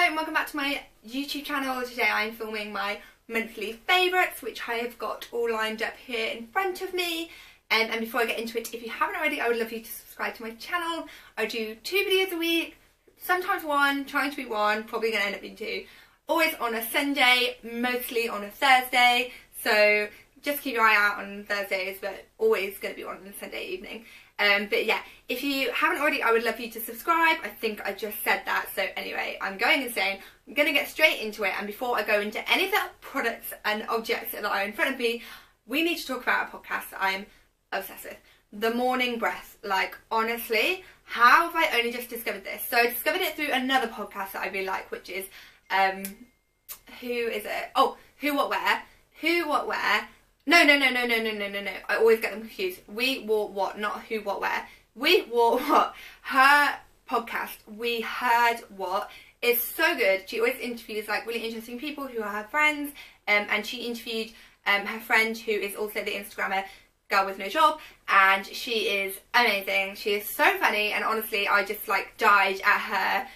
and welcome back to my YouTube channel. Today I'm filming my monthly favourites, which I have got all lined up here in front of me. And before I get into it, if you haven't already, I would love you to subscribe to my channel. I do 2 videos a week, sometimes 1, trying to be 1, probably going to end up being 2. Always on a Sunday, mostly on a Thursday, so just keep your eye out on Thursdays, but always going to be on a Sunday evening. But yeah, if you haven't already, I would love you to subscribe. I think I just said that. So anyway, I'm going insane. I'm going to get straight into it. And before I go into any of the products and objects that are in front of me, we need to talk about a podcast that I'm obsessed with. The Morning Breath. Like, honestly, how have I only just discovered this? So I discovered it through another podcast that I really like, which is, who is it? Oh, Who, What, Where. Who, What, Where. No. I always get them confused. We, What, What, not Who, What, Where. We, What, What. Her podcast, We Heard What, is so good. She always interviews like really interesting people who are her friends. And she interviewed her friend who is also the Instagrammer Girl With No Job. And she is amazing. She is so funny. And honestly, I just like died at her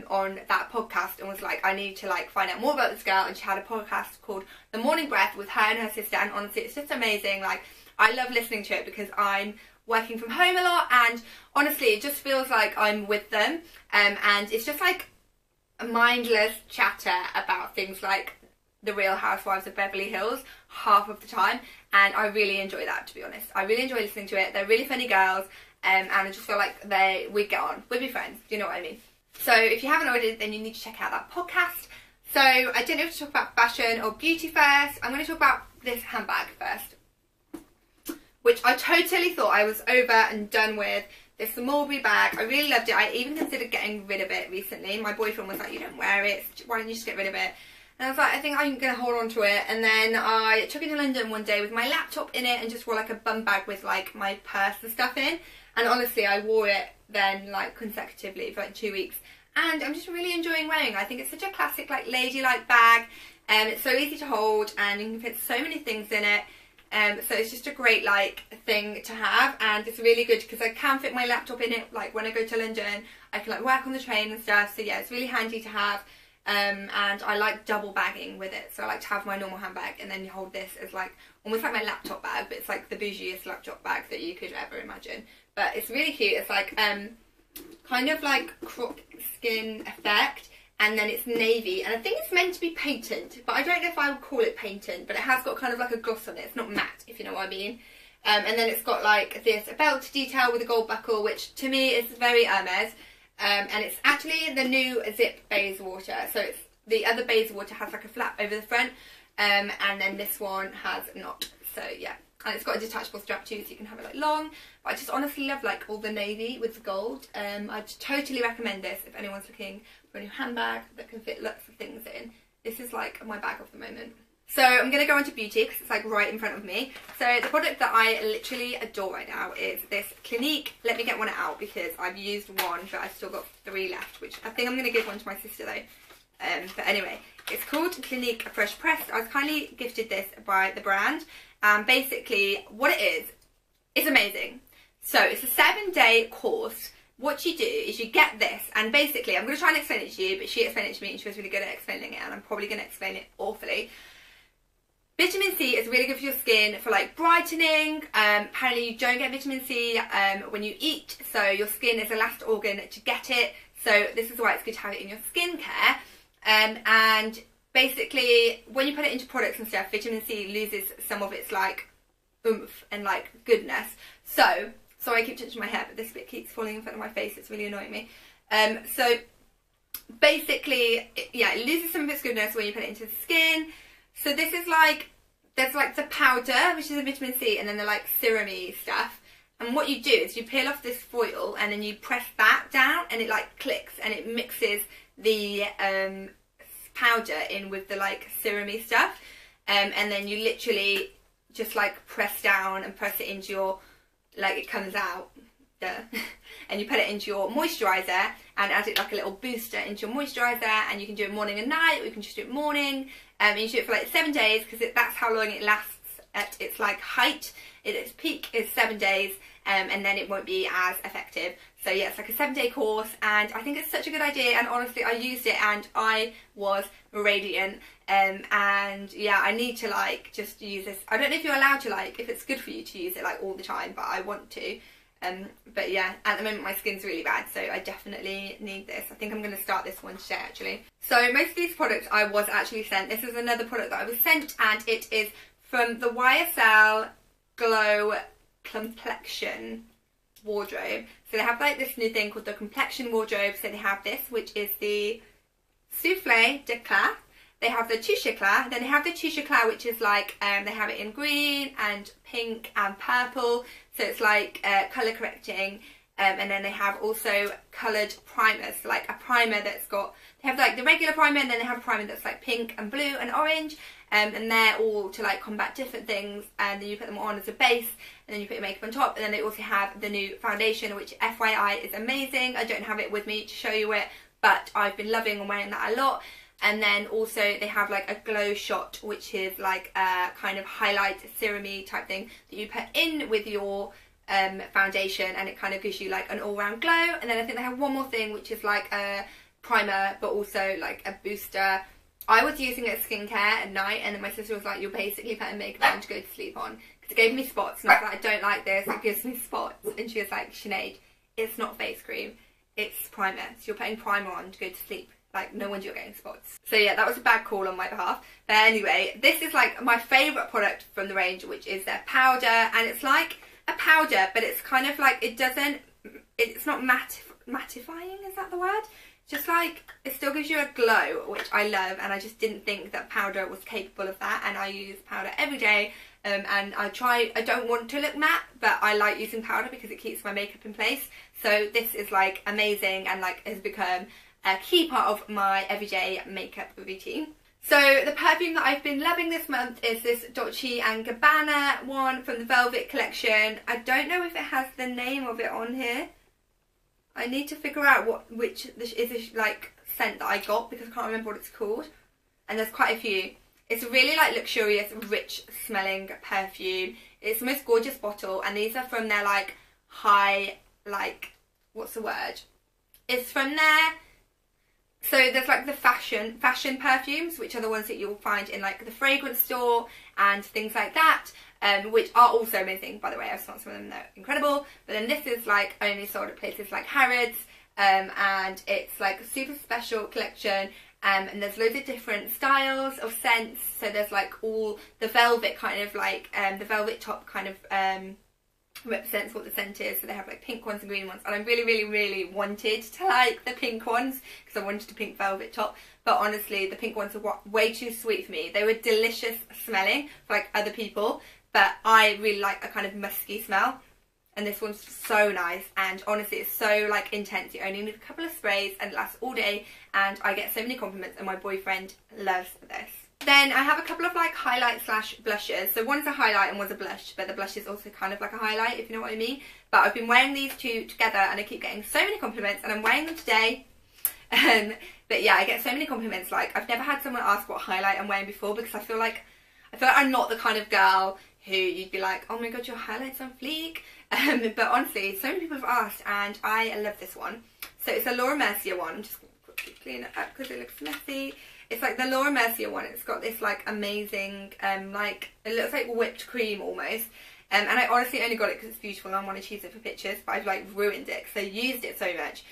on that podcast and was like, I need to like find out more about this girl. And she had a podcast called The Morning Breath with her and her sister, and honestly it's just amazing. Like, I love listening to it because I'm working from home a lot, and honestly it just feels like I'm with them, and it's just like a mindless chatter about things like the Real Housewives of Beverly Hills half of the time, and I really enjoy that, to be honest. I really enjoy listening to it. They're really funny girls, and I just feel like we'd get on, we'd be friends, do you know what I mean? So if you haven't already, then you need to check out that podcast. So I don't know if to talk about fashion or beauty first. I'm going to talk about this handbag first, which I totally thought I was over and done with. This Mulberry bag, I really loved it. I even considered getting rid of it recently. My boyfriend was like, you don't wear it, why don't you just get rid of it? And I was like, I think I'm going to hold on to it. And then I took it to London one day with my laptop in it and just wore like a bum bag with like my purse and stuff in. And honestly, I wore it then like consecutively for like 2 weeks. And I'm just really enjoying wearing it. I think it's such a classic like ladylike bag. It's so easy to hold and you can fit so many things in it. So it's just a great like thing to have, and it's really good because I can fit my laptop in it. Like when I go to London, I can like work on the train and stuff. So yeah, it's really handy to have. And I like double bagging with it. So I like to have my normal handbag and then you hold this as like almost like my laptop bag, but it's like the bougiest laptop bag that you could ever imagine. But it's really cute. It's like kind of like crop skin effect, and then it's navy, and I think it's meant to be patent, but I don't know if I would call it patent, but it has got kind of like a gloss on it. It's not matte, if you know what I mean. And then it's got like this belt detail with a gold buckle, which to me is very Hermes. And it's actually the new zip Bayswater. So it's the other Bayswater has like a flap over the front, and then this one has not. So yeah, and it's got a detachable strap too, so you can have it like long. But I just honestly love like all the navy with the gold. I'd totally recommend this if anyone's looking for a new handbag that can fit lots of things in. This is like my bag of the moment. So I'm going to go into beauty because it's like right in front of me. So the product that I literally adore right now is this Clinique. Let me get one out because I've used one, but I've still got 3 left, which I think I'm going to give one to my sister though. But anyway, it's called Clinique Fresh Pressed. I was kindly gifted this by the brand. Basically what it is amazing. So it's a 7-day course. What you do is you get this, and basically I'm going to try and explain it to you, but she explained it to me and she was really good at explaining it, and I'm probably going to explain it awfully. Vitamin C is really good for your skin for like brightening. Apparently you don't get vitamin C when you eat, so your skin is the last organ to get it, so this is why it's good to have it in your skincare. And basically when you put it into products and stuff, vitamin C loses some of its like oomph and like goodness. So sorry, I keep touching my hair, but this bit keeps falling in front of my face. It's really annoying me. So basically, yeah, it loses some of its goodness when you put it into the skin. So this is like, there's like the powder, which is a vitamin C, and then the like serum-y stuff. And what you do is you peel off this foil and then you press that down and it like clicks and it mixes the powder in with the like serum-y stuff. And then you literally just like press down and press it into your, like it comes out, and you put it into your moisturiser and add it like a little booster into your moisturiser, and you can do it morning and night, or you can just do it morning. And you do it for like 7 days because that's how long it lasts at its like height. Its peak is 7 days, and then it won't be as effective. So yeah, it's like a 7-day course, and I think it's such a good idea, and honestly I used it and I was radiant. And yeah, I need to like just use this. I don't know if you're allowed to, like, if it's good for you to use it like all the time, but I want to. But yeah, at the moment my skin's really bad, so I definitely need this. I think I'm going to start this one today actually. So most of these products I was actually sent. This is another product that I was sent, and it is from the YSL Glow Complexion wardrobe. So they have like this new thing called the complexion wardrobe. So they have this, which is the Soufflé d'Eclat. They have the Touche Eclat, then they have the Touche Eclat, which is like, they have it in green and pink and purple, so it's like colour correcting, and then they have also coloured primers, so like a primer that's got, they have like the regular primer, and then they have a primer that's like pink and blue and orange, and they're all to like combat different things, and then you put them on as a base, and then you put your makeup on top, and then they also have the new foundation, which FYI is amazing. I don't have it with me to show you it, but I've been loving and wearing that a lot. And then also they have like a glow shot, which is like a kind of highlight serum-y type thing that you put in with your foundation, and it kind of gives you like an all-round glow. And then I think they have one more thing, which is like a primer, but also like a booster. I was using it as skincare at night, and then my sister was like, you're basically putting makeup on to go to sleep on, because it gave me spots, and I was like, I don't like this, it gives me spots. And she was like, Sinead, it's not face cream, it's primer, so you're putting primer on to go to sleep. Like, no wonder you're getting spots. So yeah, that was a bad call on my behalf. But anyway, this is like my favourite product from the range, which is their powder. And it's like a powder, but it's kind of like, it's not mattifying, is that the word? Just like, it still gives you a glow, which I love. And I just didn't think that powder was capable of that. And I use powder every day. And I don't want to look matte, but I like using powder because it keeps my makeup in place. So this is like amazing, and like has become a key part of my everyday makeup routine. So the perfume that I've been loving this month is this Dolce & Gabbana one from the Velvet collection. I don't know if it has the name of it on here. I need to figure out which is this like scent that I got, because I can't remember what it's called. And there's quite a few. It's a really like luxurious, rich smelling perfume. It's the most gorgeous bottle, and these are from their like high, like, what's the word? It's from their, so there's like the fashion perfumes, which are the ones that you'll find in like the fragrance store and things like that, which are also amazing, by the way. I've smelled some of them, they're incredible. But then this is like only sold at places like Harrods, and it's like a super special collection, and there's loads of different styles of scents. So there's like all the velvet kind of like, the velvet top kind of represents what the scent is. So they have like pink ones and green ones, and I really wanted to like the pink ones because I wanted a pink velvet top, but honestly the pink ones are way too sweet for me. They were delicious smelling for like other people, but I really like a kind of musky smell, and this one's so nice. And honestly, it's so like intense, you only need a couple of sprays and it lasts all day, and I get so many compliments, and my boyfriend loves this. Then I have a couple of like highlight slash blushes. So one's a highlight and one's a blush, but the blush is also kind of like a highlight, if you know what I mean. But I've been wearing these two together, and I keep getting so many compliments, and I'm wearing them today. But yeah, I get so many compliments. Like, I've never had someone ask what highlight I'm wearing before, because I feel like I'm not the kind of girl who you'd be like, oh my god, your highlight's on fleek. But honestly, so many people have asked, and I love this one. So it's a Laura Mercier one. I'm just going to quickly clean it up because it looks messy. It's like the Laura Mercier one. It's got this like amazing, like, it looks like whipped cream almost. And I honestly only got it because it's beautiful and I want to choose it for pictures, but I've like ruined it because I used it so much.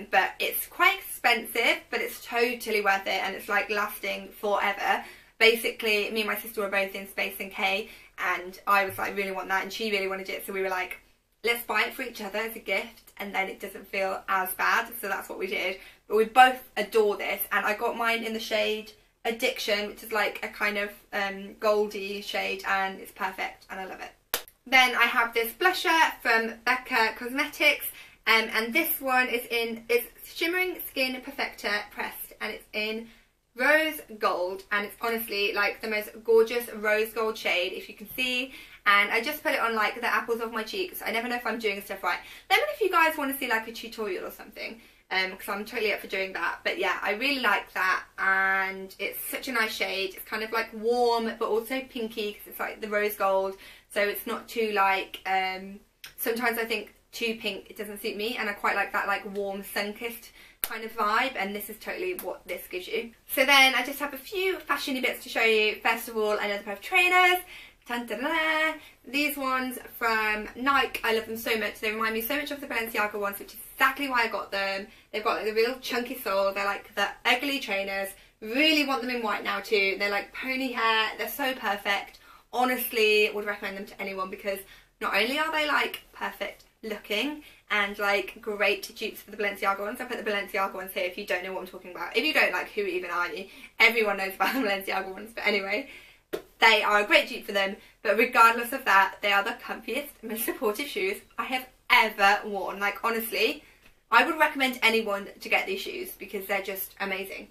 But it's quite expensive, but it's totally worth it, and it's like lasting forever. Basically, me and my sister were both in Space NK, and I was like, really want that, and she really wanted it, so we were like, let's buy it for each other as a gift, and then it doesn't feel as bad. So that's what we did. But we both adore this, and I got mine in the shade Addiction, which is like a kind of goldy shade, and it's perfect, and I love it. Then I have this blusher from Becca Cosmetics, and this one is it's Shimmering Skin Perfector Pressed, and it's in rose gold, and it's honestly like the most gorgeous rose gold shade, if you can see. And I just put it on like the apples of my cheeks. I never know if I'm doing stuff right. Let me know if you guys want to see like a tutorial or something, because I'm totally up for doing that. But yeah, I really like that, and it's such a nice shade. It's kind of like warm but also pinky because it's like the rose gold, so it's not too like sometimes I think too pink, it doesn't suit me, and I quite like that like warm sun-kissed kind of vibe, and this is totally what this gives you. So then I just have a few fashiony bits to show you. First of all, another pair of trainers. Dun, dun, dun, dun. These ones from Nike, I love them so much. They remind me so much of the Balenciaga ones, which is exactly why I got them. They've got like the real chunky sole. They're like the ugly trainers. Really want them in white now too. They're like pony hair. They're so perfect. Honestly, would recommend them to anyone, because not only are they like perfect looking and like great dupes for the Balenciaga ones. I put the Balenciaga ones here if you don't know what I'm talking about. If you don't, like, who even are you? Everyone knows about the Balenciaga ones, but anyway, they are a great dupe for them. But regardless of that, they are the comfiest, most supportive shoes I have ever worn. Like, honestly, I would recommend anyone to get these shoes because they're just amazing.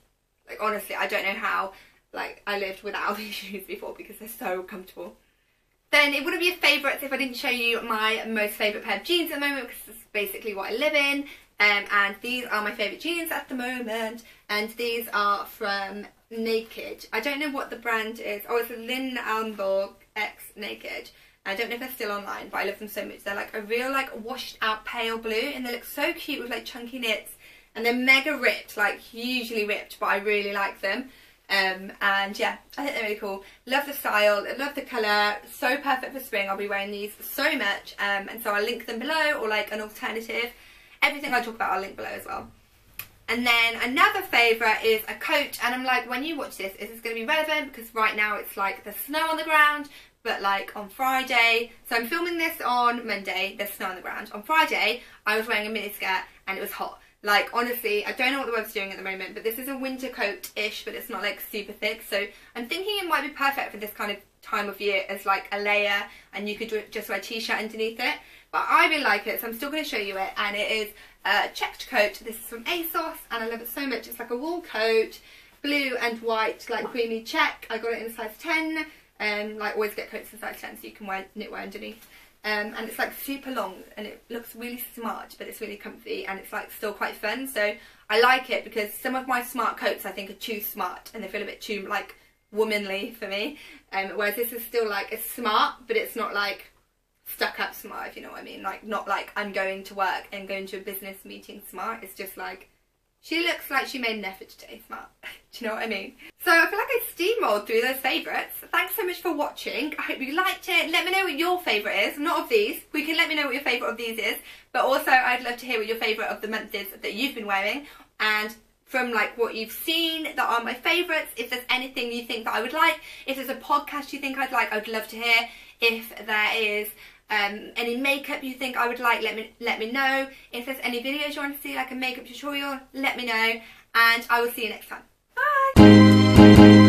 Like, honestly, I don't know how like I lived without these shoes before because they're so comfortable. Then it wouldn't be a favourite if I didn't show you my most favourite pair of jeans at the moment, because it's basically what I live in. And these are my favourite jeans at the moment. And these are from Naked. I don't know what the brand is. Oh, it's a Lynn Allenborg X Naked. I don't know if they're still online, but I love them so much. They're like a real like washed out pale blue, and they look so cute with like chunky knits. And they're mega ripped, like hugely ripped, but I really like them. And yeah, I think they're really cool. Love the style, love the colour, so perfect for spring. I'll be wearing these so much, and so I'll link them below, or like an alternative. Everything I talk about I'll link below as well. And then another favourite is a coat, and I'm like, when you watch this, is this going to be relevant? Because right now it's like there's snow on the ground, but like on Friday, so I'm filming this on Monday, there's snow on the ground. On Friday, I was wearing a miniskirt and it was hot. Like, honestly, I don't know what the weather's doing at the moment, but this is a winter coat-ish, but it's not like super thick, so I'm thinking it might be perfect for this kind of time of year as like a layer, and you could just wear a t-shirt underneath it. But I really like it, so I'm still going to show you it, and it is a checked coat. This is from ASOS, and I love it so much. It's like a wool coat, blue and white, like creamy check. I got it in size 10, like always get coats in size 10 so you can wear knitwear underneath. And it's like super long, and it looks really smart, but it's really comfy, and it's like still quite fun. So I like it because some of my smart coats I think are too smart, and they feel a bit too like womanly for me. Whereas this is still like, it's smart, but it's not like stuck up smart, if you know what I mean. Like, not like I'm going to work and going to a business meeting smart. It's just like, she looks like she made an effort today smart. Do you know what I mean? So I feel like I steamrolled through those favourites. Thanks so much for watching. I hope you liked it. Let me know what your favourite is. Not of these. We can let me know what your favourite of these is. But also I'd love to hear what your favourite of the month is that you've been wearing. And from like what you've seen that are my favourites, if there's anything you think that I would like, if there's a podcast you think I'd like, I'd love to hear. If there is any makeup you think I would like, let me know. If there's any videos you want to see, like a makeup tutorial, let me know. And I will see you next time. Bye!